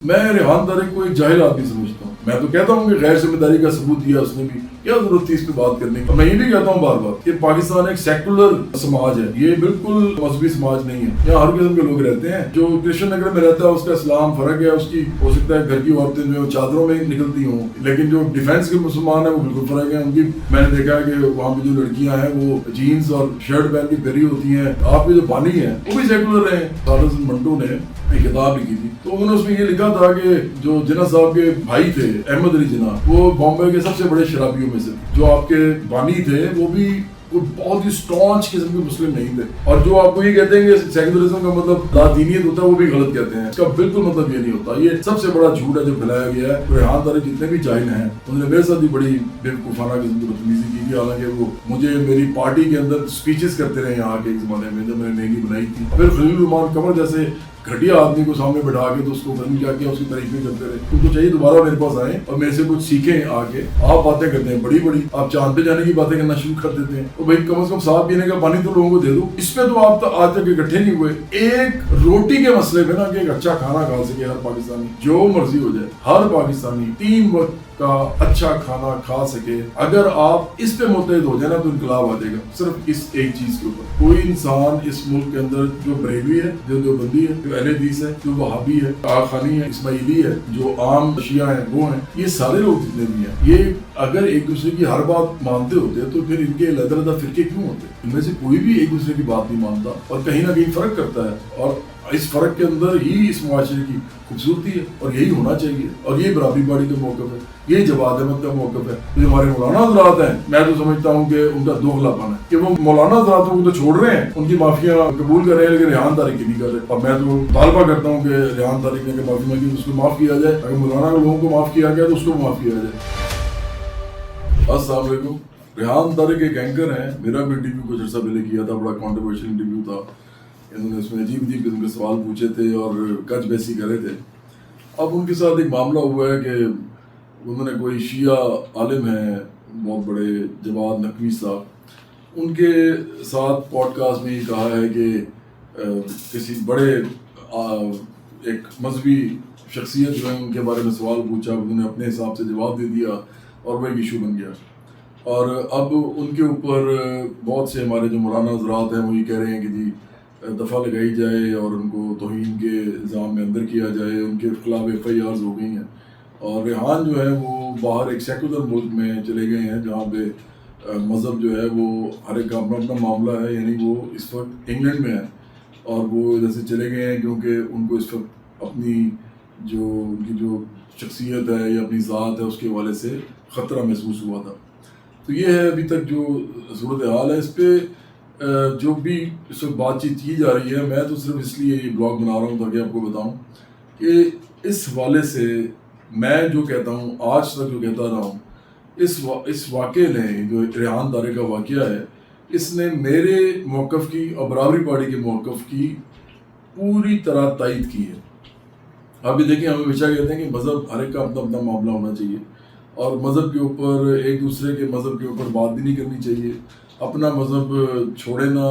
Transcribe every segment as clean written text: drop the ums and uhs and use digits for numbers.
میں ریحان طارق کو ایک جاہل آدمی سمجھتا ہوں. میں تو کہتا ہوں کہ غیر ذمہ داری کا ثبوت دیا اس نے بھی, کیا ضرورت تھی اس پہ بات کرنے کی. میں یہ بھی کہتا ہوں بار بار کہ پاکستان ایک سیکولر سماج ہے, یہ بالکل مذہبی سماج نہیں ہے. یہاں ہر قسم کے لوگ رہتے ہیں. جو کرشن نگر میں رہتا ہے اس کا اسلام فرق ہے, اس کی ہو سکتا ہے گھر کی عورتیں جو چادروں میں نکلتی ہوں, لیکن جو ڈیفینس کے مسلمان ہیں وہ بالکل فرق ہے. ان کی میں نے دیکھا ہے کہ وہاں پہ جو لڑکیاں ہیں وہ جینز اور شرٹ پہن کے پھری ہوتی ہیں. آپ کے جو بانی ہیں وہ بھی سیکولر ہیں. خالد منٹو نے ایک کتاب لکھی تھی تو انہوں نے اس میں یہ لکھا تھا کہ جو جناح صاحب کے بھائی تھے احمد علی جناح, وہ بامبے کے سب سے بڑے شرابیوں میں سے. جو آپ کے بانی تھے وہ بھی بہت ہی سٹانچ قسم کے مسلم نہیں تھے. اور جو آپ کو یہ کہتے ہیں کہ سیکولرزم کا مطلب لادینیت ہوتا ہے, وہ بھی غلط کہتے ہیں. اس کا بالکل مطلب یہ نہیں ہوتا. یہ سب سے بڑا جھوٹ ہے جو پھیلایا گیا ہے. ریحان طارق جتنے بھی جاہل ہیں انہوں نے میرے ساتھ بھی بڑی بیوقوفانہ قسم کی بدتمیزی کی تھی. حالانکہ وہ مجھے میری پارٹی کے اندر اسپیچز کرتے رہے یہاں کے ایک زمانے میں جب میں نے نیگی بنائی تھی. پھر خلیل الرحمان قمر جیسے گھٹیا آدمی کو سامنے بٹھا کے تو اس کو کیا کیا اس کی تعریفیں کرتے رہے. ان کو چاہیے دوبارہ میرے پاس آئیں اور میرے سے کچھ سیکھیں. آ کے آپ باتیں کرتے ہیں بڑی بڑی, آپ چاند پہ جانے کی باتیں کرنا شروع کر دیتے ہیں. تو بھائی کم از کم صاف پینے کا پانی تو لوگوں کو دے دو. اس پہ تو آپ آج تک اکٹھے نہیں ہوئے. ایک روٹی کے مسئلے پہ نا کہ ایک اچھا کھانا کھا سکے ہر پاکستانی, جو مرضی ہو جائے, ہر پاکستانی 3 وقت کا اچھا کھانا کھا سکے, اگر آپ اس پہ متحد ہو جائے نا تو انقلاب آ جائے گا. صرف اس ایک چیز کے اوپر. کوئی انسان اس ملک کے اندر جو بریلوی ہے, جو دیوبندی ہے, جو اہل حدیث ہے, جو وہابی ہے, آخانی ہے, اسماعیلی ہے, جو عام شیعہ ہیں وہ ہیں, یہ سارے لوگ جتنے بھی ہیں, یہ اگر ایک دوسرے کی ہر بات مانتے ہوتے تو پھر ان کے علیحدہ فرقے کیوں ہوتے؟ ان میں سے کوئی بھی ایک دوسرے کی بات نہیں مانتا اور کہیں نہ کہیں فرق کرتا ہے. اور اس فرق کے اندر ہی اس معاشرے کی خوبصورتی ہے اور یہی ہونا چاہیے. اور یہ برابری پارٹی کا موقف ہے, یہ جواد احمد کا موقف ہے. جو ہمارے مولانا حضرات ہیں, میں تو سمجھتا ہوں کہ ان کا دوغلاپن ہے کہ وہ مولانا حضراتوں کو تو چھوڑ رہے ہیں, ان کی معافیاں قبول کر رہے ہیں, لیکن ریحان طارق کی نہیں کر رہے. اور میں تو مطالبہ کرتا ہوں کہ ریحان طارق نے معافی مانگی اس کو معاف کیا جائے. اگر مولانا لوگوں کو معاف کیا گیا تو اس کو معاف کیا جائے. السلام علیکم. ریحان طارق ایک اینکر ہیں. میرا بھی انٹرویو کچھ عرصہ پہلے کیا تھا, بڑا کانٹروورشل انٹرویو تھا. انہوں نے اس میں عجیب عجیب قسم کے سوال پوچھے تھے اور کچ بیسی کرے تھے. اب ان کے ساتھ ایک معاملہ ہوا ہے کہ انہوں نے کوئی شیعہ عالم ہیں بہت بڑے, جواد نقوی صاحب, ان کے ساتھ پوڈ کاسٹ میں یہ کہا ہے کہ کسی بڑے ایک مذہبی شخصیت جو ہے ان کے بارے میں سوال پوچھا, انہوں نے اپنے حساب سے جواب دے دیا اور وہ ایک ایشو بن گیا. اور اب ان کے اوپر بہت سے ہمارے جو مولانا حضرات ہیں وہ یہ کہہ رہے ہیں کہ جی دفعہ لگائی جائے اور ان کو توہین کے الزام میں اندر کیا جائے. ان کے خلاف FIRs ہو گئی ہیں. اور ریحان جو ہے وہ باہر ایک سیکولر ملک میں چلے گئے ہیں جہاں پہ مذہب جو ہے وہ ہر ایک کا اپنا اپنا معاملہ ہے. یعنی وہ اس وقت انگلینڈ میں ہیں اور وہ جیسے چلے گئے ہیں کیونکہ ان کو اس وقت اپنی ان کی جو شخصیت ہے یا اپنی ذات ہے اس کے حوالے سے خطرہ محسوس ہوا تھا. تو یہ ہے ابھی تک جو صورت حال ہے. اس پہ جو بھی اس وقت بات چیت کی جا رہی ہے, میں تو صرف اس لیے یہ بلاگ بنا رہا ہوں تاکہ آپ کو بتاؤں کہ اس حوالے سے میں جو کہتا ہوں, آج تک جو کہتا رہا ہوں, اس واقعے نے جو ریحان طارق کا واقعہ ہے, اس نے میرے موقف کی اور برابری پارٹی کے موقف کی پوری طرح تائید کی ہے. آپ یہ دیکھیں, ہم ہمیشہ کہتے ہیں کہ مذہب ہر ایک کا اپنا اپنا معاملہ ہونا چاہیے اور مذہب کے اوپر ایک دوسرے کے مذہب کے اوپر بات بھی نہیں کرنی چاہیے. اپنا مذہب چھوڑے نہ,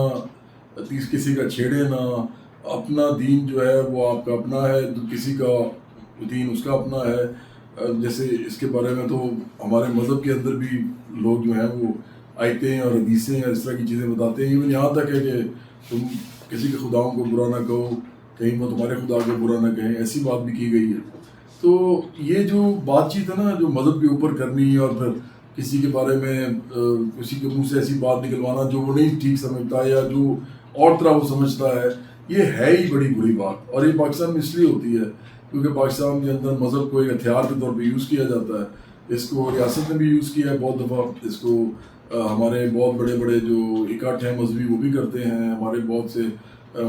کسی کا چھیڑے نہ. اپنا دین جو ہے وہ آپ کا اپنا ہے, کسی کا دین اس کا اپنا ہے. جیسے اس کے بارے میں تو ہمارے مذہب کے اندر بھی لوگ جو ہیں وہ آیتیں اور حدیثیں اس طرح کی چیزیں بتاتے ہیں. ایون یہاں تک ہے کہ تم کسی کے خداؤں کو برا نہ کہو, کہیں وہ تمہارے خدا کو برا نہ کہیں, ایسی بات بھی کی گئی ہے. تو یہ جو بات چیت ہے نا, جو مذہب کے اوپر کرنی اور پھر کسی کے بارے میں کسی کے منہ سے ایسی بات نکلوانا جو وہ نہیں ٹھیک سمجھتا یا جو اور طرح وہ سمجھتا ہے, یہ ہے ہی بڑی بری بات. اور یہ پاکستان میں اس لیے ہوتی ہے کیونکہ پاکستان کے اندر مذہب کو ایک ہتھیار کے طور پہ یوز کیا جاتا ہے. اس کو ریاست نے بھی یوز کیا ہے بہت دفعہ. اس کو ہمارے بہت بڑے بڑے جو اکٹھ ہیں مذہبی وہ بھی کرتے ہیں, ہمارے بہت سے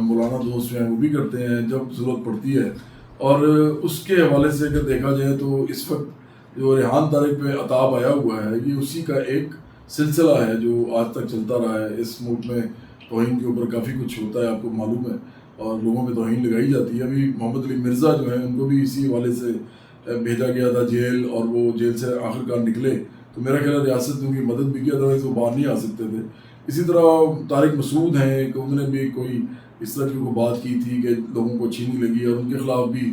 مولانا دوست جو ہیں وہ بھی کرتے ہیں جب ضرورت پڑتی ہے. اور اس کے حوالے سے اگر دیکھا جائے تو اس وقت جو ریحان طارق پہ عطاب آیا ہوا ہے, یہ اسی کا ایک سلسلہ ہے جو آج تک چلتا رہا ہے. اس ملک میں توہین کے اوپر کافی کچھ ہوتا ہے, آپ کو معلوم ہے, اور لوگوں پہ توہین لگائی جاتی ہے. ابھی محمد علی مرزا جو ہیں ان کو بھی اسی حوالے سے بھیجا گیا تھا جیل, اور وہ جیل سے آخرکار نکلے تو میرا خیال ہے ریاست نے ان کی مدد بھی کیا تھا, وہ باہر نہیں آ سکتے تھے. اسی طرح طارق مسعود ہیں کہ انہوں نے بھی کوئی اس طرح کی کوئی بات کی تھی کہ لوگوں کو اچھی نہیں لگی اور ان کے خلاف بھی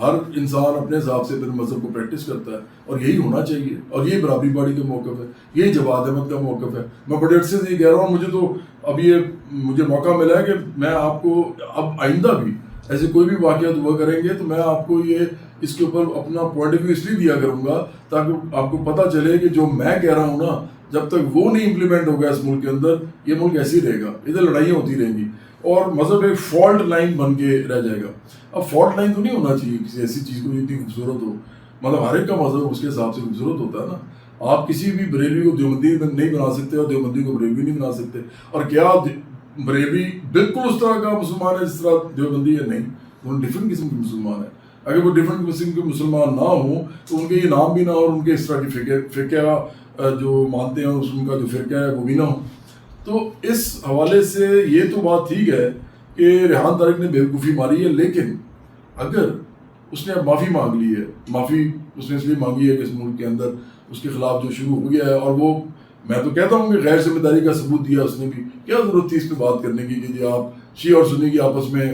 ہر انسان اپنے حساب سے اپنے مذہب کو پریکٹس کرتا ہے اور یہی ہونا چاہیے، اور یہی برابری پارٹی کا موقف ہے، یہی جواد احمد کا موقف ہے۔ میں بڑے عرصے سے یہ کہہ رہا ہوں، مجھے تو اب یہ مجھے موقع ملا ہے کہ میں آپ کو اب آئندہ بھی ایسے کوئی بھی واقعات ہوا کریں گے تو میں آپ کو یہ اس کے اوپر اپنا پوائنٹ آف ویو اس لیے دیا کروں گا تاکہ آپ کو پتہ چلے کہ جو میں کہہ رہا ہوں نا، جب تک وہ نہیں امپلیمنٹ ہوگا اس ملک کے اندر، یہ ملک ایسے ہی رہے گا، ادھر لڑائیاں ہوتی رہیں گی اور مذہب ایک فالٹ لائن بن کے رہ جائے گا۔ اب فالٹ لائن تو نہیں ہونا چاہیے کسی ایسی چیز کو جو اتنی خوبصورت ہو، مطلب ہر ایک کا مذہب اس کے حساب سے خوبصورت ہوتا ہے نا۔ آپ کسی بھی بریلوی کو دیوبندی نہیں بنا سکتے اور دیوبندی کو بریلوی نہیں بنا سکتے، اور کیا بریلوی بالکل اس طرح کا مسلمان ہے جس طرح دیوبندی ہے؟ نہیں، وہ ڈفرینٹ قسم کے مسلمان ہیں۔ اگر وہ ڈفرینٹ قسم کے مسلمان نہ ہوں تو ان کے یہ نام بھی نہ ہو اور ان کے اس طرح کی فقہ جو مانتے ہیں ان کا جو فرقہ ہے وہ بھی نہ ہو۔ تو اس حوالے سے یہ تو بات ٹھیک ہے کہ ریحان طارق نے بیوقوفی ماری ہے، لیکن اگر اس نے اب معافی مانگ لی ہے، معافی اس نے اس لیے مانگی ہے کہ اس ملک کے اندر اس کے خلاف جو شروع ہو گیا ہے، اور وہ میں تو کہتا ہوں کہ غیر ذمہ داری کا ثبوت دیا اس نے بھی، کیا ضرورت تھی اس پہ بات کرنے کی کہ جی آپ شیعہ اور سنی کی آپس میں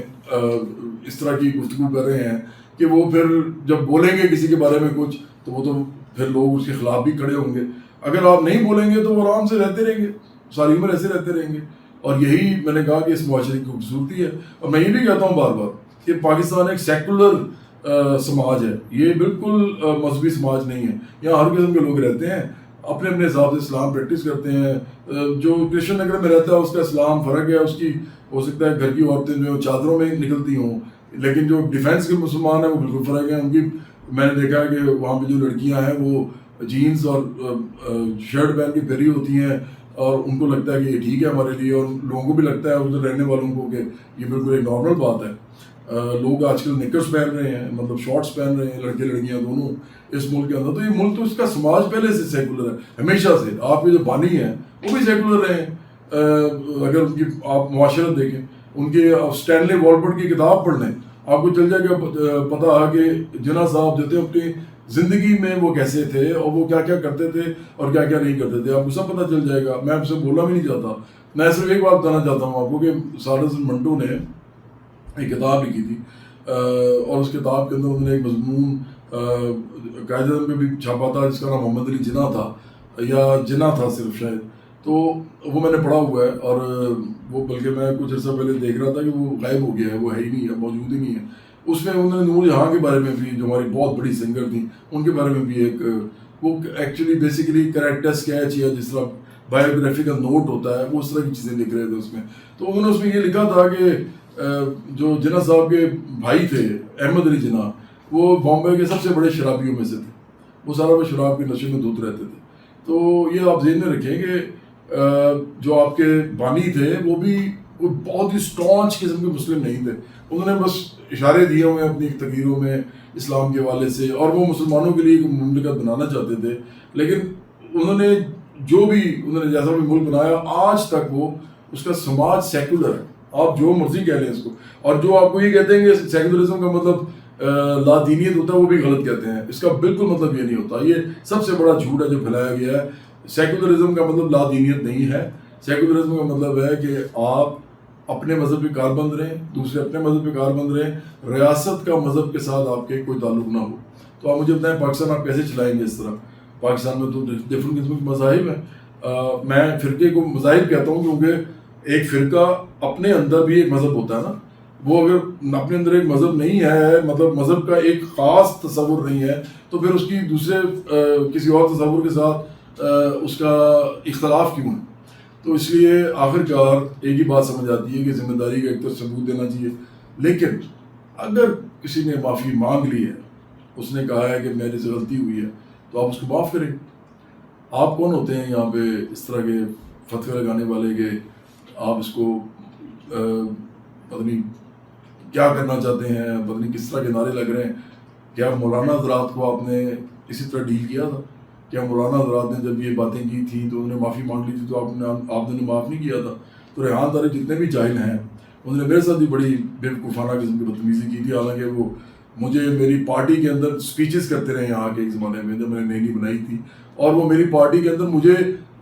اس طرح کی گفتگو کر رہے ہیں کہ وہ پھر جب بولیں گے کسی کے بارے میں کچھ تو وہ تو پھر لوگ اس کے خلاف بھی کھڑے ہوں گے۔ اگر آپ نہیں بولیں گے تو وہ آرام سے رہتے رہیں گے، ساری عمر ایسے رہتے رہیں گے، اور یہی میں نے کہا کہ اس معاشرے کی خوبصورتی ہے۔ اور میں یہ بھی کہتا ہوں بار بار کہ پاکستان ایک سیکولر سماج ہے، یہ بالکل مذہبی سماج نہیں ہے۔ یہاں ہر قسم کے لوگ رہتے ہیں، اپنے اپنے حساب سے اسلام پریکٹس کرتے ہیں۔ جو کرسچن نگر میں رہتا ہے اس کا اسلام فرق ہے، اس کی ہو سکتا ہے گھر کی عورتیں جو چادروں میں نکلتی ہوں، لیکن جو ڈیفینس کے مسلمان ہیں وہ بالکل فرق ہے۔ ان کی میں نے دیکھا ہے کہ وہاں پہ جو لڑکیاں ہیں وہ جینز اور شرٹ پہن کے پھری ہوتی ہیں، اور ان کو لگتا ہے کہ یہ ٹھیک ہے ہمارے لیے، اور لوگوں کو بھی لگتا ہے ادھر رہنے والوں کو کہ یہ بالکل ایک نارمل بات ہے۔ لوگ آج کل نکرز پہن رہے ہیں، مطلب شارٹس پہن رہے ہیں، لڑکے لڑکیاں دونوں اس ملک کے اندر۔ تو یہ ملک تو اس کا سماج پہلے سے سیکولر ہے، ہمیشہ سے۔ آپ کے جو بانی ہیں وہ بھی سیکولر رہے ہیں۔ اگر ان کی آپ معاشرت دیکھیں، ان کے اسٹینلے والبرٹ کی کتاب پڑھ لیں، آپ کو چل جائے گا پتہ کہ جناح صاحب جو تھے اپنی زندگی میں وہ کیسے تھے اور وہ کیا کیا کرتے تھے اور کیا کیا نہیں کرتے تھے، آپ کو سب پتہ چل جائے گا۔ میں آپ سے بولنا بھی نہیں چاہتا، میں صرف ایک بات بتانا چاہتا ہوں آپ کو کہ سارا حسن منٹو نے ایک کتاب لکھی تھی، اور اس کتاب کے اندر انہوں نے ایک مضمون قائد اعظم میں بھی چھاپا تھا جس کا نام محمد علی جناح تھا، یا جناح تھا صرف شاید، تو وہ میں نے پڑھا ہوا ہے، اور وہ بلکہ میں کچھ عرصہ پہلے دیکھ رہا تھا کہ وہ غائب ہو گیا ہے، وہ ہے ہی نہیں ہے، موجود ہی نہیں ہے۔ اس میں انہوں نے نور جہاں کے بارے میں بھی، جو ہماری بہت بڑی سنگر تھیں، ان کے بارے میں بھی ایک وہ ایکچولی بیسیکلی کریکٹر اسکیچ یا جس طرح بایوگرافی کا نوٹ ہوتا ہے وہ اس طرح کی چیزیں لکھ رہے تھے اس میں۔ تو انہوں نے اس میں یہ لکھا تھا کہ جو جناح صاحب کے بھائی تھے احمد علی جناح، وہ بامبے کے سب سے بڑے شرابیوں میں سے تھے، وہ سارا وہ شراب کے نشے میں دھت رہتے تھے۔ تو یہ آپ ذہن میں رکھیں کہ جو آپ کے بانی تھے وہ بھی بہت ہی اسٹانچ قسم کے مسلم نہیں تھے، انہوں نے بس اشارے دیے ہوئے اپنی تقریروں میں اسلام کے حوالے سے، اور وہ مسلمانوں کے لیے ایک مملکت بنانا چاہتے تھے، لیکن انہوں نے جو بھی انہوں نے جیسا بھی ملک بنایا آج تک وہ اس کا سماج سیکولر ہے، آپ جو مرضی کہہ لیں اس کو۔ اور جو آپ کو یہ کہتے ہیں کہ سیکولرزم کا مطلب لا دینیت ہوتا ہے، وہ بھی غلط کہتے ہیں، اس کا بالکل مطلب یہ نہیں ہوتا، یہ سب سے بڑا جھوٹ ہے جو پھیلایا گیا ہے۔ سیکولرزم کا مطلب لا دینیت نہیں ہے، سیکولرزم کا مطلب ہے کہ آپ اپنے مذہب پہ کاربند رہیں، دوسرے اپنے مذہب پہ کاربند رہیں، ریاست کا مذہب کے ساتھ آپ کے کوئی تعلق نہ ہو۔ تو آپ مجھے بتائیں پاکستان آپ کیسے چلائیں گے اس طرح؟ پاکستان میں تو ڈفرنٹ قسم کے مذاہب ہیں، میں فرقے کو مذاہب کہتا ہوں کیونکہ ایک فرقہ اپنے اندر بھی ایک مذہب ہوتا ہے نا، وہ اگر اپنے اندر ایک مذہب نہیں ہے، مطلب مذہب کا ایک خاص تصور نہیں ہے، تو پھر اس کی دوسرے کسی اور تصور کے ساتھ اس کا اختلاف کیوں ہے؟ تو اس لیے آخر کار ایک ہی بات سمجھ آتی ہے کہ ذمہ داری کا ایک تو ثبوت دینا چاہیے، لیکن اگر کسی نے معافی مانگ لی ہے، اس نے کہا ہے کہ میرے سے غلطی ہوئی ہے، تو آپ اس کو معاف کریں۔ آپ کون ہوتے ہیں یہاں پہ اس طرح کے فتوے لگانے والے کہ آپ اس کو پتہ نہیں کیا کرنا چاہتے ہیں، پتہ نہیں کس طرح کے نعرے لگ رہے ہیں؟ کیا مولانا حضرات کو آپ نے اسی طرح ڈیل کیا تھا؟ کیا مولانا حضرات نے جب یہ باتیں کی تھیں تو انہوں نے معافی مانگ لی تھی تو آپ نے معاف نہیں کیا تھا؟ تو ریحان طارق جتنے بھی جاہل ہیں انہوں نے میرے ساتھ بھی بڑی بیوقوفانہ قسم کی بدتمیزی کی تھی، حالانکہ وہ مجھے میری پارٹی کے اندر اسپیچز کرتے رہے یہاں کے ایک زمانے میں جب میں نے نئی بنائی تھی، اور وہ میری پارٹی کے اندر مجھے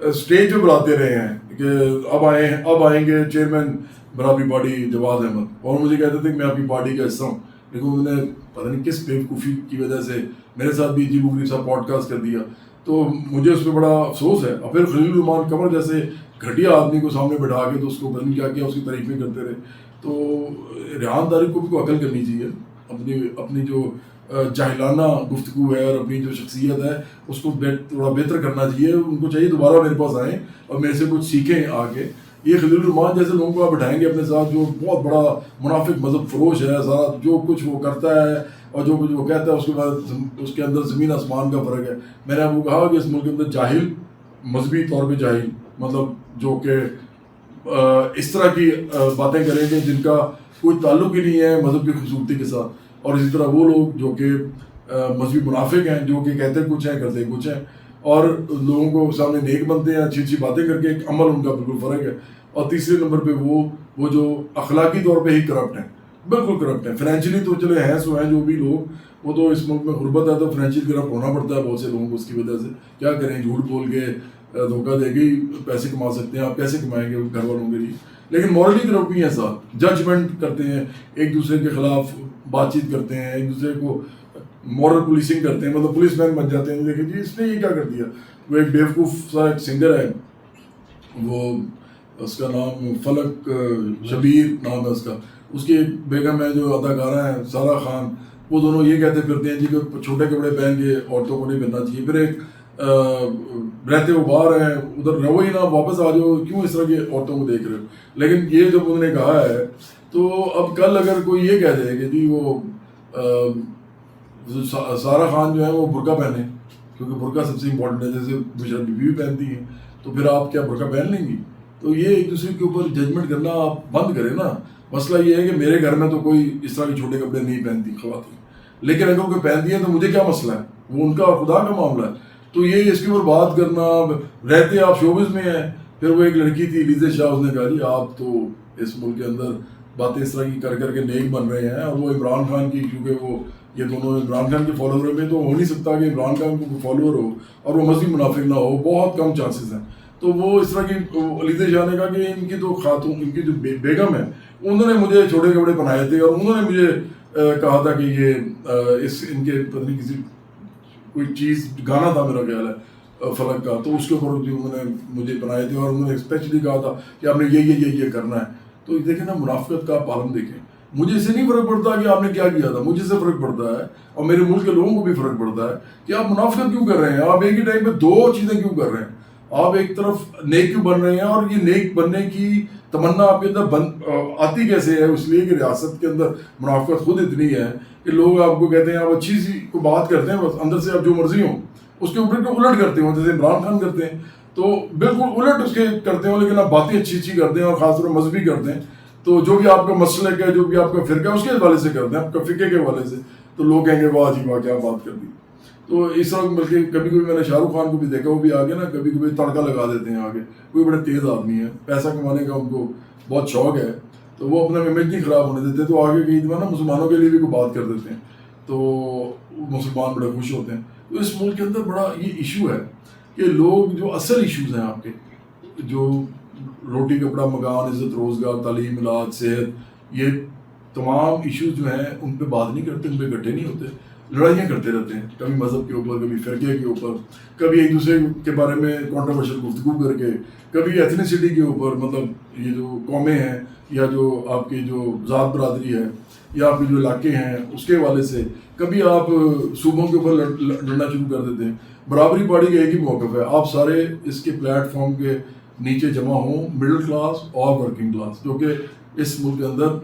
اسٹیج پہ بلاتے رہے ہیں کہ اب آئیں گے چیئرمین برابری پارٹی جواد احمد، اور مجھے کہتے تھے کہ میں آپ کی پارٹی کا حصہ ہوں، لیکن انہوں نے پتہ نہیں کس بیوقوفی کی وجہ سے میرے ساتھ بھی عجیب و غریب سا پوڈ کاسٹ کر دیا. تو مجھے اس پہ بڑا افسوس ہے. اور پھر خلیل الرحمان قمر جیسے گھٹیا آدمی کو سامنے بٹھا کے تو اس کو پتہ نہیں کیا کیا اس کی تعریفیں کرتے رہے. تو ریحان طارق کو بھی کوئی عقل کرنی چاہیے. اپنی جو جاہلانہ گفتگو ہے اور اپنی جو شخصیت ہے اس کو تھوڑا بہتر کرنا چاہیے. ان کو چاہیے دوبارہ میرے پاس آئیں اور میرے سے کچھ سیکھیں آ کے. یہ خلیل الرحمان جیسے لوگوں کو آپ بٹھائیں گے اپنے ساتھ جو بہت بڑا منافق مذہب فروش ہے, سارا جو کچھ وہ کرتا ہے اور جو کچھ وہ کہتا ہے اس کے بعد اس کے اندر زمین آسمان کا فرق ہے. میں نے آپ کو کہا کہ اس ملک کے اندر جاہل, مذہبی طور پہ جاہل, مطلب جو کہ اس طرح کی باتیں کریں گے جن کا کوئی تعلق ہی نہیں ہے مذہب کی خوبصورتی کے ساتھ. اور اسی طرح وہ لوگ جو کہ مذہبی منافق ہیں, جو کہ کہتے کچھ ہیں کرتے کچھ ہیں, اور لوگوں کو سامنے نیک بنتے ہیں, اچھی اچھی باتیں کر کے. ایک عمل ان کا بالکل فرق ہے. اور تیسرے نمبر پہ وہ جو اخلاقی طور پہ ہی کرپٹ ہیں, بالکل کرپٹ ہیں. فائنینشلی تو چلے ہیں سو ہیں جو بھی لوگ, وہ تو اس ملک میں غربت ہے تو فائنینشلی کرپٹ ہونا پڑتا ہے بہت سے لوگوں کو. اس کی وجہ سے کیا کریں, جھوٹ بول کے دھوکہ دے کے پیسے کما سکتے ہیں. آپ کیسے کمائیں گے گھر والوں کے لیے؟ لیکن مورلی کرپٹ بھی ہیں ساتھ, ججمنٹ کرتے ہیں, ایک دوسرے کے خلاف بات چیت کرتے ہیں, ایک دوسرے کو مورل پولیسنگ کرتے ہیں, مطلب پولیس مین بن جاتے ہیں. دیکھیں جی اس نے یہ کیا کر دیا. وہ ایک بیوقوف سا ایک سنگر ہے, وہ اس کا نام فلک شبیر نام ہے اس کا. اس کی ایک بیگم ہے جو اداکارہ ہیں سارہ خان, وہ دونوں یہ کہتے پھرتے ہیں جی کہ چھوٹے کپڑے پہن کے عورتوں کو نہیں پہننا چاہیے. پھر ایک رہتے ہو باہر ہیں ادھر رہو ہی نا, واپس آ جاؤ, کیوں اس طرح کی عورتوں کو دیکھ رہے ہو. لیکن یہ جب انہوں نے کہا ہے تو اب کل اگر کوئی یہ کہہ دے کہ جی وہ سارہ خان جو ہے وہ برقع پہنے, کیونکہ برقع سب سے امپورٹنٹ ہے, جیسے بشرا بی بھی پہنتی ہیں, تو پھر آپ کیا برقع پہن لیں گی؟ تو یہ ایک دوسرے کے اوپر ججمنٹ کرنا آپ بند کریں نا. مسئلہ یہ ہے کہ میرے گھر میں تو کوئی اس طرح کے چھوٹے کپڑے نہیں پہنتی خواتین, لیکن اگر کوئی پہنتی ہیں تو مجھے کیا مسئلہ ہے, وہ ان کا اور خدا کا معاملہ ہے. تو یہ اس کے اوپر بات کرنا, رہتے آپ شوبز میں ہیں. پھر وہ ایک لڑکی تھی لیزے شاہ, اس نے کہا جی آپ تو اس ملک کے اندر باتیں اس طرح کی کر کر کے نیک بن رہے ہیں, اور وہ عمران خان کی, کیونکہ وہ یہ دونوں عمران خان کے فالوور میں, تو ہو نہیں سکتا کہ عمران خان کو فالوور ہو اور وہ مذہبی منافق نہ ہو, بہت کم چانسز ہیں. تو وہ اس طرح کی لیزے شاہ نے کہا کہ ان کی تو خاتون, ان کی جو بیگم ہے, انہوں نے مجھے چھوٹے کپڑے پہنائے تھے اور انہوں نے مجھے کہا تھا کہ یہ ان کے پتہ نہیں کسی کوئی چیز گانا تھا میرا خیال ہے فلک کا, تو اس کے اوپر جو انہوں نے مجھے بنائے تھے اور انہوں نے اسپیشلی کہا تھا کہ آپ نے یہ کرنا ہے. تو دیکھیں نا منافقت کا آپ عالم دیکھیں. مجھے اس سے نہیں فرق پڑتا کہ آپ نے کیا کیا تھا, مجھے سے فرق پڑتا ہے اور میرے ملک کے لوگوں کو بھی فرق پڑتا ہے کہ آپ منافقت کیوں کر رہے ہیں. آپ ایک ہی ٹائم پہ دو چیزیں کیوں کر رہے ہیں. آپ ایک طرف نیک کیوں بن رہے ہیں, اور یہ نیک بننے کی تمنا آپ کے اندر آتی کیسے ہے؟ اس لیے کہ ریاست کے اندر منافقت خود اتنی ہے کہ لوگ آپ کو کہتے ہیں, آپ اچھی سی کو بات کرتے ہیں, بس اندر سے آپ جو مرضی ہوں اس کے اوپر الٹ کرتے ہوں, جیسے عمران خان کرتے ہیں تو بالکل الٹ اس کے کرتے ہوں, لیکن آپ باتیں اچھی کرتے ہیں اور خاص طور پر مذہبی کرتے ہیں. تو جو بھی آپ کا مسلک ہے, جو بھی آپ کا فرقہ ہے, اس کے حوالے سے کرتے ہیں, آپ کا فقہ کے حوالے سے, تو لوگ کہیں گے واہ جی واہ کیا بات کر دی. تو اس وقت بلکہ کبھی کبھی میں نے شاہ رخ خان کو بھی دیکھا, وہ بھی آگے نا کبھی کبھی تڑکا لگا دیتے ہیں آگے. کوئی بڑے تیز آدمی ہے, پیسہ کمانے کا ان کو بہت شوق ہے, تو وہ اپنا امیج نہیں خراب ہونے دیتے, تو آگے کئی دفعہ نا مسلمانوں کے لیے بھی کوئی بات کر دیتے ہیں, تو مسلمان بڑے خوش ہوتے ہیں. تو اس ملک کے اندر بڑا یہ ایشو ہے کہ لوگ جو اصل ایشوز ہیں آپ کے, جو روٹی کپڑا مکان عزت روزگار تعلیم علاج صحت, یہ تمام ایشوز جو ہیں ان پہ بات نہیں کرتے, ان پہ اکٹھے نہیں ہوتے, لڑائیاں کرتے رہتے ہیں, کبھی مذہب کے اوپر, کبھی فرقے کے اوپر, کبھی ایک دوسرے کے بارے میں کانٹروورشل گفتگو کر کے, کبھی ایتھنیسٹی کے اوپر, مطلب یہ جو قومیں ہیں یا جو آپ کی جو ذات برادری ہے یا آپ کے جو علاقے ہیں اس کے حوالے سے, کبھی آپ صوبوں کے اوپر لڑنا شروع کر دیتے ہیں. برابری پارٹی کا ایک ہی موقف ہے, آپ سارے اس کے پلیٹ فارم کے نیچے جمع ہوں, مڈل کلاس اور ورکنگ کلاس, جو کہ اس ملک کے اندر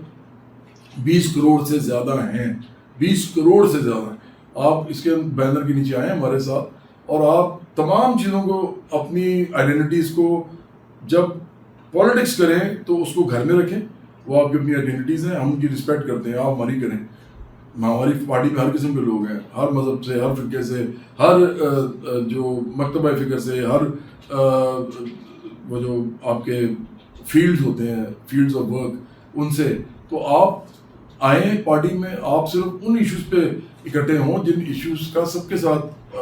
20 کروڑ سے زیادہ ہیں, 20 کروڑ سے زیادہ ہیں. آپ اس کے بینر کے نیچے آئیں ہمارے ساتھ, اور آپ تمام چیزوں کو, اپنی آئیڈینٹیز کو جب پالیٹکس کریں تو اس کو گھر میں رکھیں. وہ آپ کی اپنی آئیڈینٹیز ہیں, ہم ان کی رسپیکٹ کرتے ہیں, آپ ہماری کریں. ہماری پارٹی میں ہر قسم کے لوگ ہیں, ہر مذہب سے, ہر فرقے سے, ہر جو مکتبہ فکر سے, ہر وہ جو آپ کے فیلڈز ہوتے ہیں, فیلڈز آف ورک, ان سے. تو آپ آئیں پارٹی میں, آپ صرف ان ایشوز پہ اکٹھے ہوں جن ایشوز کا سب کے ساتھ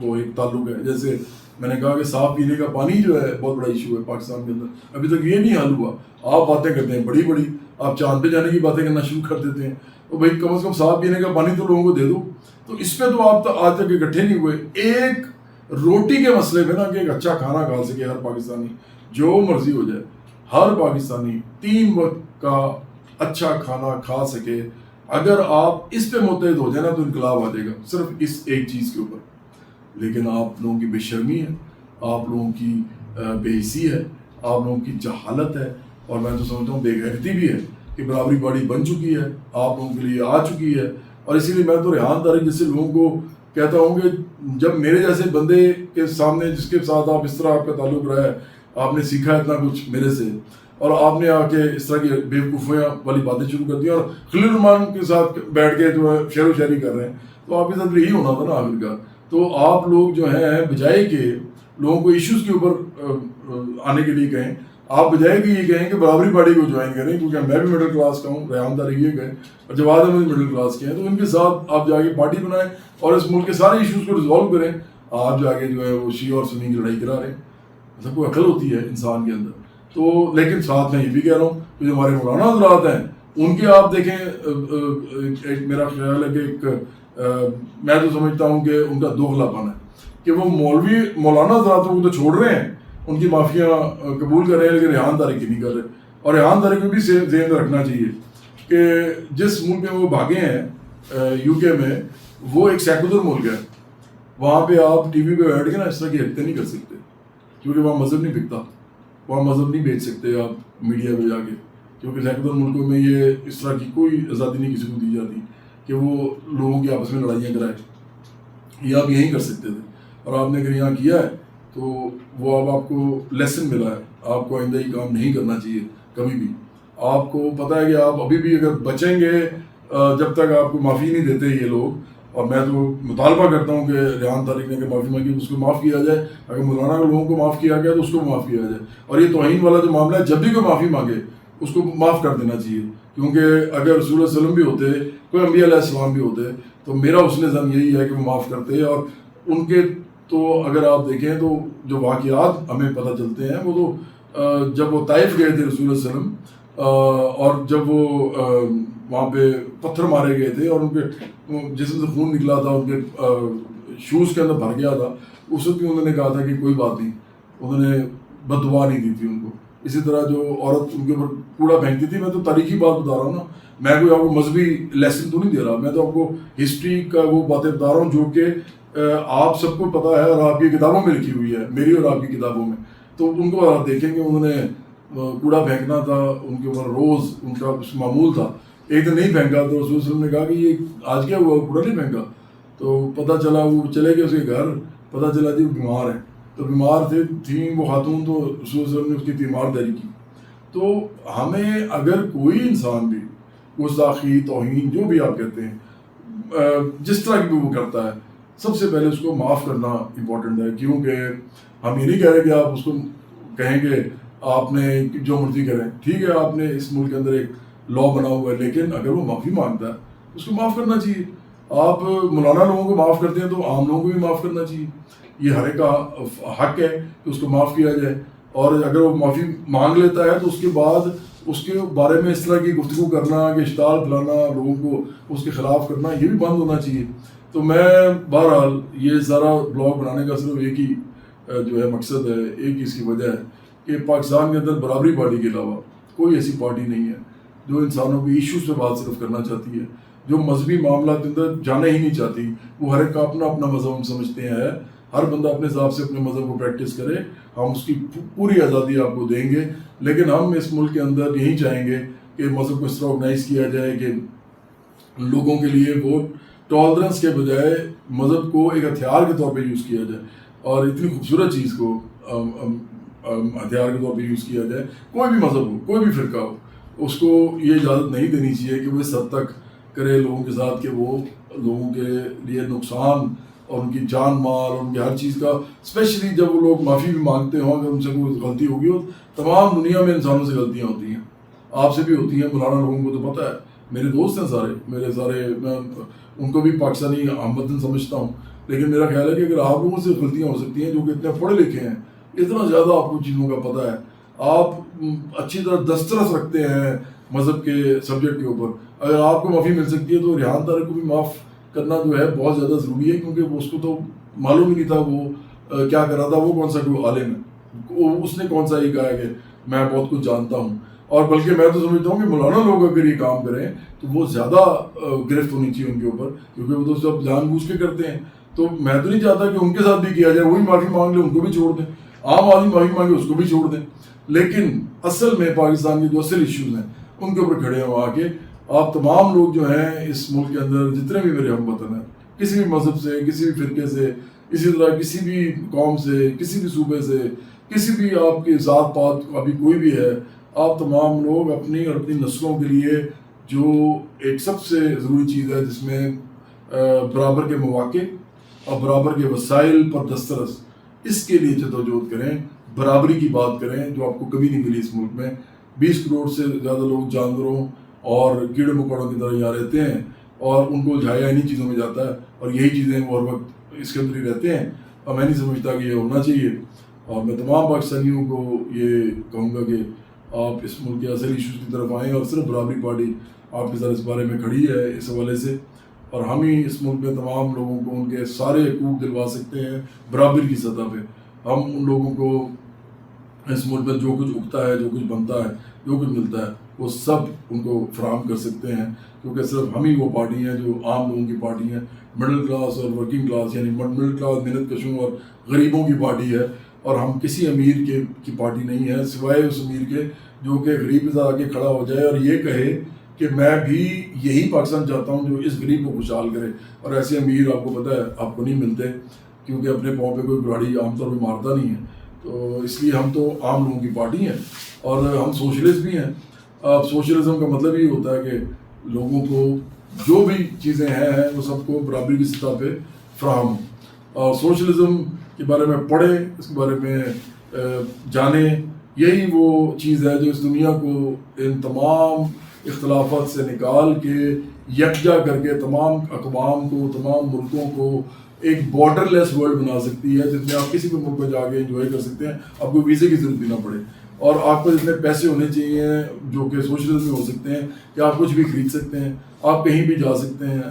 وہ ایک تعلق ہے. جیسے میں نے کہا کہ صاف پینے کا پانی جو ہے بہت بڑا ایشو ہے پاکستان کے اندر، ابھی تک یہ نہیں حل ہوا. آپ باتیں کرتے ہیں بڑی بڑی، آپ چاند پہ جانے کی باتیں کرنا شروع کر دیتے ہیں. تو بھائی کم از کم صاف پینے کا پانی تو لوگوں کو دے دو. تو اس پہ تو آپ آج تک اکٹھے نہیں ہوئے. ایک روٹی کے مسئلے میں نا کہ ایک اچھا کھانا کھا سکے ہر پاکستانی، جو مرضی ہو جائے، ہر پاکستانی 3 وقت کا اچھا کھانا کھا سکے، اگر آپ اس پہ متحد ہو جائے نا تو انقلاب آ جائے گا، صرف اس ایک چیز کے اوپر. لیکن آپ لوگوں کی بے شرمی ہے، آپ لوگوں کی بے حسی ہے، آپ لوگوں کی جہالت ہے، اور میں تو سمجھتا ہوں بے غیرتی بھی ہے کہ برابری باڑی بن چکی ہے، آپ لوگوں کے لیے آ چکی ہے. اور اسی لیے میں تو ریحان طارق جیسے لوگوں کو کہتا ہوں کہ جب میرے جیسے بندے کے سامنے جس کے ساتھ آپ اس طرح آپ کا تعلق رہا ہے، آپ نے سیکھا اتنا کچھ میرے سے، اور آپ نے آ کے اس طرح کی بیوقوفیاں والی باتیں شروع کر دی اور خلیل الرحمان کے ساتھ بیٹھ کے جو ہے شعر و شاعری کر رہے ہیں، تو آپ کے ساتھ یہی ہونا تھا نا آخر کا. تو آپ لوگ جو ہیں بجائے کہ لوگوں کو ایشوز کے اوپر آنے کے لیے کہیں، آپ بجائے کہ یہ کہیں کہ برابری پارٹی کو جوائن کریں، کیونکہ میں بھی مڈل کلاس کا ہوں، ریحان طارق یہ کہیں اور جواد احمد مڈل کلاس کے ہیں، تو ان کے ساتھ آپ جا کے پارٹی بنائیں اور اس ملک کے سارے ایشوز کو ریزالو کریں. آپ جا کے جو ہے وہ شیعہ اور سنی کی لڑائی کرا رہے ہیں. سب کو عقل ہوتی ہے انسان کے اندر. تو لیکن ساتھ میں یہ بھی کہہ رہا ہوں کہ جو ہمارے مولانا حضرات ہیں ان کے آپ دیکھیں، ایک میرا خیال ہے کہ ایک میں تو سمجھتا ہوں کہ ان کا دوغلا پن ہے کہ وہ مولانا حضراتوں کو تو چھوڑ رہے ہیں، ان کی معافیاں قبول کر رہے ہیں، لیکن ریحان طارق کی نہیں کر رہے. اور ریحان طارق کو بھی ذہن میں رکھنا چاہیے کہ جس ملک میں وہ بھاگے ہیں یو کے میں، وہ ایک سیکولر ملک ہے. وہاں پہ آپ ٹی وی پہ بیٹھ کے نا اس طرح کی حرکتیں نہیں کر سکتے، کیونکہ وہاں مذہب نہیں بکتا، وہاں مذہب نہیں بیچ سکتے آپ میڈیا پہ جا کے، کیونکہ سیکولر ملکوں میں یہ اس طرح کی کوئی آزادی نہیں کسی کو دی جاتی کہ وہ لوگوں کی آپس میں لڑائیاں کرائے. یہ آپ یہیں کر سکتے تھے، اور آپ نے اگر یہاں کیا ہے تو وہ اب آپ کو لیسن ملا ہے. آپ کو آئندہ یہ کام نہیں کرنا چاہیے کبھی بھی. آپ کو پتہ ہے کہ آپ ابھی بھی اگر بچیں گے جب تک آپ کو معافی نہیں دیتے یہ لوگ، اور میں تو مطالبہ کرتا ہوں کہ ریحان طارق نے اگر معافی مانگی اس کو معاف کیا جائے، اگر مولانا کے لوگوں کو معاف کیا گیا تو اس کو معاف کیا جائے. اور یہ توہین والا جو معاملہ ہے، جب بھی کوئی معافی مانگے اس کو معاف کر دینا چاہیے، کیونکہ اگر رسول اللہ علیہ وسلم بھی ہوتے، کوئی انبیاء علیہ السلام بھی ہوتے، تو میرا حسن ظن یہی ہے کہ وہ معاف کرتے. اور ان کے تو اگر آپ دیکھیں تو جو واقعات ہمیں پتہ چلتے ہیں وہ تو جب وہ طائف گئے تھے رسول اللہ علیہ وسلم، اور جب وہ وہاں پہ پتھر مارے گئے تھے اور ان کے جسم سے خون نکلا تھا، ان کے شوز کے اندر بھر گیا تھا، اس وقت بھی انہوں نے کہا تھا کہ کوئی بات نہیں، انہوں نے بد دعا نہیں دی تھی ان کو. اسی طرح جو عورت ان کے اوپر کوڑا پھینکتی تھی، میں تو تاریخی بات بتا رہا ہوں نا، میں کوئی آپ کو مذہبی لیسن تو نہیں دے رہا، میں تو آپ کو ہسٹری کا وہ باتیں بتا رہا ہوں جو کہ آپ سب کو پتہ ہے اور آپ کی کتابوں میں لکھی ہوئی ہے، میری اور آپ کی کتابوں میں. تو ان کو آپ دیکھیں کہ انہوں نے کوڑا پھینکنا تھا، ان کے اوپر روز ان کا معمول تھا. ایک دن نہیں پھینکا تو رسول صلی اللہ علیہ وسلم نے کہا کہ یہ آج کیا ہوا، کوڑا نہیں پھینکا. تو پتہ چلا وہ چلے گئے اس کے گھر، پتہ چلا جی بیمار ہیں. تو بیمار تھیں وہ خاتون، تو رسول صلی اللہ علیہ وسلم نے اس کی تیمارداری کی. تو ہمیں اگر کوئی انسان بھی گستاخی، توہین، جو بھی آپ کہتے ہیں، جس طرح کی بھی وہ کرتا ہے، سب سے پہلے اس کو معاف کرنا امپورٹنٹ ہے. کیونکہ ہم یہ نہیں کہہ رہے کہ آپ اس کو کہیں کہ آپ نے جو مرضی کریں، ٹھیک ہے آپ نے اس ملک کے اندر ایک لا بنا ہوا ہے، لیکن اگر وہ معافی مانگتا ہے اس کو معاف کرنا چاہیے. آپ مولانا لوگوں کو معاف کرتے ہیں تو عام لوگوں کو بھی معاف کرنا چاہیے. یہ ہر ایک کا حق ہے کہ اس کو معاف کیا جائے. اور اگر وہ معافی مانگ لیتا ہے تو اس کے بعد اس کے بارے میں اس طرح کی گفتگو کرنا کہ اشتعال پھیلانا، لوگوں کو اس کے خلاف کرنا، یہ بھی بند ہونا چاہیے. تو میں بہرحال یہ سارا بلاگ بنانے کا صرف ایک ہی جو ہے مقصد ہے، ایک اس کی وجہ ہے کہ پاکستان کے اندر برابری پارٹی کے علاوہ کوئی ایسی پارٹی نہیں ہے جو انسانوں کی ایشوز پہ بات صرف کرنا چاہتی ہے، جو مذہبی معاملات کے اندر جانا ہی نہیں چاہتی. وہ ہر ایک کا اپنا اپنا مذہب ہم سمجھتے ہیں، ہر بندہ اپنے حساب سے اپنے مذہب کو پریکٹس کرے، ہم اس کی پوری آزادی آپ کو دیں گے. لیکن ہم اس ملک کے اندر یہی چاہیں گے کہ مذہب کو اس طرح آرگنائز کیا جائے کہ لوگوں کے لیے وہ ٹالرنس کے بجائے مذہب کو ایک ہتھیار کے طور پہ یوز کیا جائے، اور اتنی خوبصورت چیز کو ہتھیار کے طور پہ یوز کیا جائے. کوئی بھی مذہب ہو، کوئی بھی فرقہ ہو، اس کو یہ اجازت نہیں دینی چاہیے کہ وہ اس حد تک کرے لوگوں کے ساتھ کہ وہ لوگوں کے لیے نقصان اور ان کی جان مال اور ان کی ہر چیز کا، اسپیشلی جب وہ لوگ معافی بھی مانگتے ہوں اگر ان سے کوئی غلطی ہوگی ہو. تمام دنیا میں انسانوں سے غلطیاں ہوتی ہیں، آپ سے بھی ہوتی ہیں، مولانا لوگوں کو تو پتہ ہے، میرے دوست ہیں سارے، میں ان کو بھی پاکستانی ہم وطن سمجھتا ہوں. لیکن میرا خیال ہے کہ اگر آپ لوگوں سے غلطیاں ہو سکتی ہیں جو کہ اتنے پڑھے لکھے ہیں، اتنا زیادہ آپ کو چیزوں کا پتہ ہے، آپ اچھی طرح دسترس رکھتے ہیں مذہب کے سبجیکٹ کے اوپر، اگر آپ کو معافی مل سکتی ہے تو ریحان طارق کو بھی معاف کرنا جو ہے بہت زیادہ ضروری ہے، کیونکہ اس کو تو معلوم ہی نہیں تھا وہ کیا کر رہا تھا، وہ کون سا کوئی عالم ہے، اس نے کون سا یہ کہا کہ میں بہت کچھ جانتا ہوں. اور بلکہ میں تو سمجھتا ہوں کہ مولانا لوگ اگر یہ کام کریں تو وہ زیادہ گرفت ہونی چاہیے ان کے اوپر، کیونکہ وہ تو سب جان بوجھ کے کرتے ہیں. تو میں تو نہیں چاہتا کہ ان کے ساتھ بھی کیا جائے، وہی معافی مانگ لے ان کو بھی چھوڑ دیں، عام آدمی معافی مانگے اس کو بھی چھوڑ دیں. لیکن اصل میں پاکستان کے جو اصل ایشوز ہیں ان کے اوپر کھڑے ہوں آ کے آپ تمام لوگ جو ہیں اس ملک کے اندر جتنے بھی میرے ہم وطن ہیں، کسی بھی مذہب سے، کسی بھی فرقے سے، اسی طرح کسی بھی قوم سے، کسی بھی صوبے سے، کسی بھی آپ کی ذات پات ابھی کوئی بھی ہے، آپ تمام لوگ اپنی اور اپنی نسلوں کے لیے جو ایک سب سے ضروری چیز ہے جس میں برابر کے مواقع اور برابر کے وسائل پر دسترس، اس کے لیے جدوجہد کریں، برابری کی بات کریں جو آپ کو کبھی نہیں ملی اس ملک میں. 20 کروڑ سے زیادہ لوگ جانوروں اور کیڑے مکوڑوں کی طرح یہاں رہتے ہیں اور ان کو الجھایا انہی چیزوں میں جاتا ہے اور یہی چیزیں وہ ہر وقت اس کے اندر ہی رہتے ہیں. اور میں نہیں سمجھتا کہ یہ ہونا چاہیے. اور میں تمام پاکستانیوں کو یہ کہوں گا کہ آپ اس ملک کے اصل ایشوز کی طرف آئیں، اور صرف برابری پارٹی آپ کے ساتھ اس بارے میں کھڑی ہے اس حوالے سے، اور ہم ہی اس ملک میں تمام لوگوں کو ان کے سارے حقوق دلوا سکتے ہیں برابری کی سطح پہ. ہم ان لوگوں کو اس ملک میں جو کچھ اگتا ہے، جو کچھ بنتا ہے، جو کچھ ملتا ہے وہ سب ان کو فراہم کر سکتے ہیں، کیونکہ صرف ہم ہی وہ پارٹی ہیں جو عام لوگوں کی پارٹی ہیں، مڈل کلاس اور ورکنگ کلاس، یعنی مڈل کلاس محنت کشوں اور غریبوں کی پارٹی ہے. اور ہم کسی امیر کی پارٹی نہیں ہے سوائے اس امیر کے جو کہ غریب کے ساتھ آ کے کھڑا ہو جائے اور یہ کہے کہ میں بھی یہی پاکستان چاہتا ہوں جو اس غریب کو خوشحال کرے. اور ایسے امیر آپ کو پتہ ہے آپ کو نہیں ملتے، کیونکہ اپنے پاؤں پہ کوئی گاڑی عام طور پہ مارتا نہیں ہے. تو اس لیے ہم تو عام لوگوں کی پارٹی ہیں اور ہم سوشلسٹ بھی ہیں. اب سوشلزم کا مطلب یہ ہوتا ہے کہ لوگوں کو جو بھی چیزیں ہیں وہ سب کو برابری کی سطح پہ فراہم. اور سوشلزم کے بارے میں پڑھیں، اس کے بارے میں جانیں. یہی وہ چیز ہے جو اس دنیا کو ان تمام اختلافات سے نکال کے یکجا کر کے تمام اقوام کو، تمام ملکوں کو ایک بارڈر لیس ورلڈ بنا سکتی ہے، جس میں آپ کسی بھی ملک میں جا کے انجوائے کر سکتے ہیں، آپ کو ویزے کی ضرورت بھی نہ پڑے. اور آپ کو اتنے پیسے ہونے چاہیے جو کہ سوشلزم میں ہو سکتے ہیں کہ آپ کچھ بھی خرید سکتے ہیں، آپ کہیں بھی جا سکتے ہیں،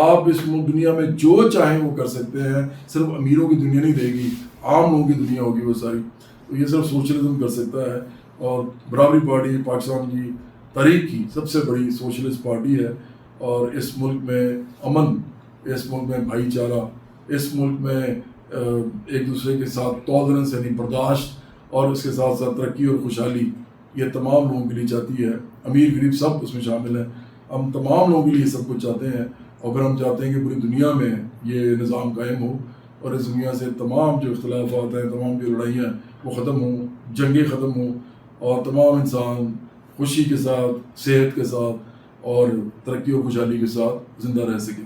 آپ اس دنیا میں جو چاہیں وہ کر سکتے ہیں. صرف امیروں کی دنیا نہیں رہے گی، عام لوگوں کی دنیا ہوگی وہ ساری. تو یہ صرف سوشلزم کر سکتا ہے. اور برابری پارٹی پاکستان کی تاریخ کی سب سے بڑی سوشلسٹ پارٹی ہے. اور اس ملک میں امن، اس ملک میں بھائی چارہ، اس ملک میں ایک دوسرے کے ساتھ ٹالرنس یعنی برداشت، اور اس کے ساتھ ساتھ ترقی اور خوشحالی، یہ تمام لوگوں کے لیے چاہتی ہے. امیر غریب سب اس میں شامل ہیں. ہم تمام لوگوں کے لیے سب کچھ چاہتے ہیں، اور پھر ہم چاہتے ہیں کہ پوری دنیا میں یہ نظام قائم ہو اور اس دنیا سے تمام جو اختلافات ہیں، تمام جو لڑائیاں وہ ختم ہوں، جنگیں ختم ہوں، اور تمام انسان خوشی کے ساتھ، صحت کے ساتھ اور ترقی اور خوشحالی کے ساتھ زندہ رہ سکے.